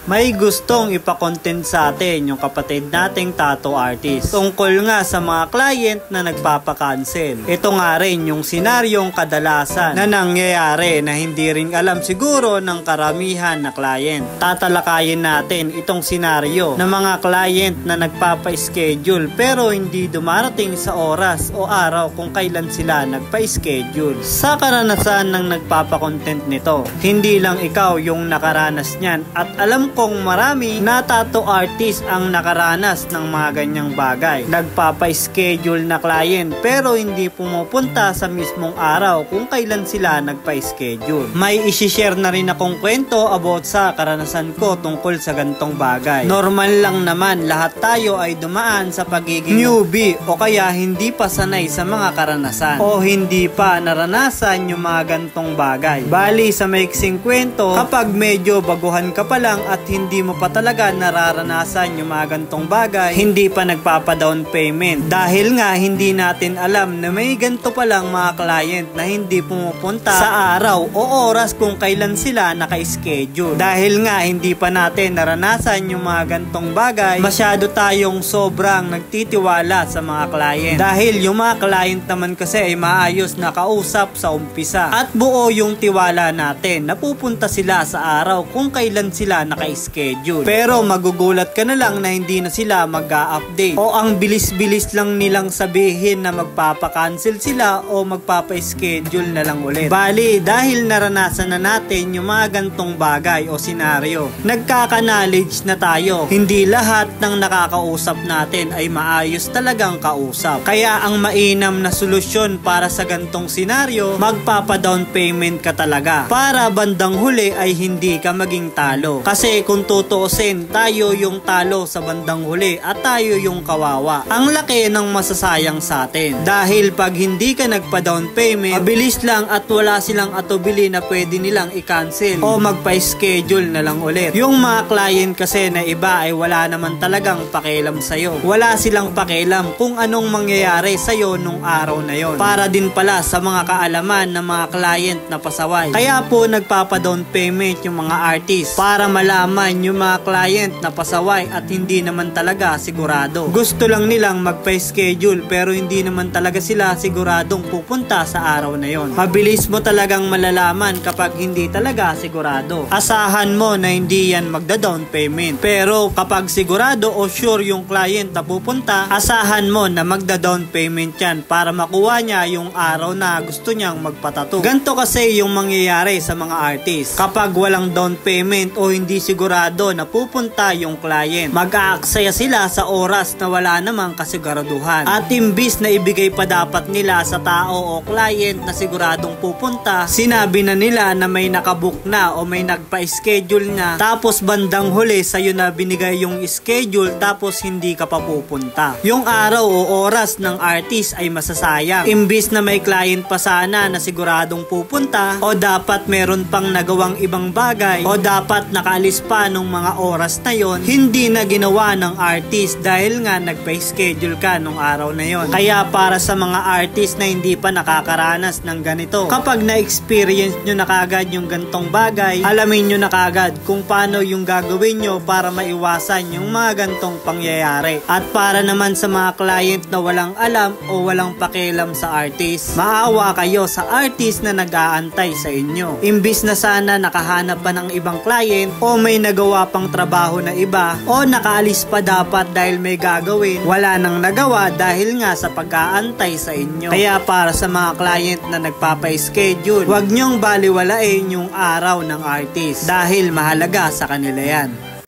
May gustong ipakontent sa atin yung kapatid nating tattoo artist tungkol nga sa mga client na nagpapakancel. Ito nga rin yung senaryong kadalasan na nangyayari na hindi rin alam siguro ng karamihan na client. Tatalakayin natin itong senaryo ng mga client na nagpapa-schedule pero hindi dumarating sa oras o araw kung kailan sila nagpa-schedule. Sa karanasan ng nagpapakontent nito, hindi lang ikaw yung nakaranas niyan at alam kung marami na tattoo artist ang nakaranas ng mga ganyang bagay. Nagpapa-schedule na client pero hindi pumupunta sa mismong araw kung kailan sila nagpa-schedule. May isi-share na rin akong kwento about sa karanasan ko tungkol sa gantong bagay. Normal lang naman lahat tayo ay dumaan sa pagiging newbie o kaya hindi pa sanay sa mga karanasan o hindi pa naranasan yung mga gantong bagay. Bali sa maiksing kwento, kapag medyo baguhan ka pa lang at hindi mo pa talaga nararanasan yung mga gantong bagay, hindi pa nagpapa-down payment. Dahil nga hindi natin alam na may ganto pa lang mga client na hindi pumupunta sa araw o oras kung kailan sila naka-schedule. Dahil nga hindi pa natin naranasan yung mga gantong bagay, masyado tayong sobrang nagtitiwala sa mga client. Dahil yung mga client naman kasi ay maayos na kausap sa umpisa at buo yung tiwala natin na pupunta sila sa araw kung kailan sila naka-schedule. Pero magugulat ka na lang na hindi na sila mag-a-update o ang bilis-bilis lang nilang sabihin na magpapa-cancel sila o magpapa-schedule na lang ulit. Bali, dahil naranasan na natin yung mga gantong bagay o senaryo, nagkaka-knowledge na tayo. Hindi lahat ng nakakausap natin ay maayos talagang kausap. Kaya ang mainam na solusyon para sa gantong senaryo, magpapa-down payment ka talaga para bandang huli ay hindi ka maging talo. Kasi kung tutuusin, tayo yung talo sa bandang huli at tayo yung kawawa. Ang laki ng masasayang sa atin. Dahil pag hindi ka nagpa-down payment, mabilis lang at wala silang atubili na pwede nilang i-cancel o magpa-schedule na lang ulit. Yung mga client kasi na iba ay wala naman talagang pakialam sa'yo. Wala silang pakialam kung anong mangyayari sa'yo nung araw na yon. Para din pala sa mga kaalaman ng mga client na pasaway. Kaya po nagpapa-down payment yung mga artist para malaman yung mga client na pasaway at hindi naman talaga sigurado. Gusto lang nilang magpa-schedule pero hindi naman talaga sila siguradong pupunta sa araw na yon. Mabilis mo talagang malalaman kapag hindi talaga sigurado. Asahan mo na hindi yan magda-down payment. Pero kapag sigurado o sure yung client na pupunta, asahan mo na magda-down payment yan para makuha niya yung araw na gusto niyang magpatato. Ganto kasi yung mangyayari sa mga artist. Kapag walang down payment o hindi sigurado na pupunta yung client, mag-aaksaya sila sa oras na wala namang kasiguraduhan. At imbis na ibigay pa dapat nila sa tao o client na siguradong pupunta, sinabi na nila na may nakabook na o may nagpa-schedule na, tapos bandang huli sa'yo na binigay yung schedule tapos hindi ka pa pupunta. Yung araw o oras ng artist ay masasayang. Imbis na may client pa sana na siguradong pupunta o dapat meron pang nagawang ibang bagay o dapat nakaalis pa nung mga oras na yon, hindi na ginawa ng artist dahil nga nagpa-schedule ka nung araw na yon. Kaya para sa mga artist na hindi pa nakakaranas ng ganito, kapag na-experience nyo na kagad yung gantong bagay, alamin nyo na kagad kung paano yung gagawin nyo para maiwasan yung mga gantong pangyayari. At para naman sa mga client na walang alam o walang pakialam sa artist, maawa kayo sa artist na nag-aantay sa inyo. Imbis na sana nakahanap pa ng ibang client o may nagawa pang trabaho na iba o nakaalis pa dapat dahil may gagawin, wala nang nagawa dahil nga sa pag-aantay sa inyo. Kaya para sa mga client na nagpapa-schedule, huwag nyong baliwalain yung araw ng artist dahil mahalaga sa kanila yan.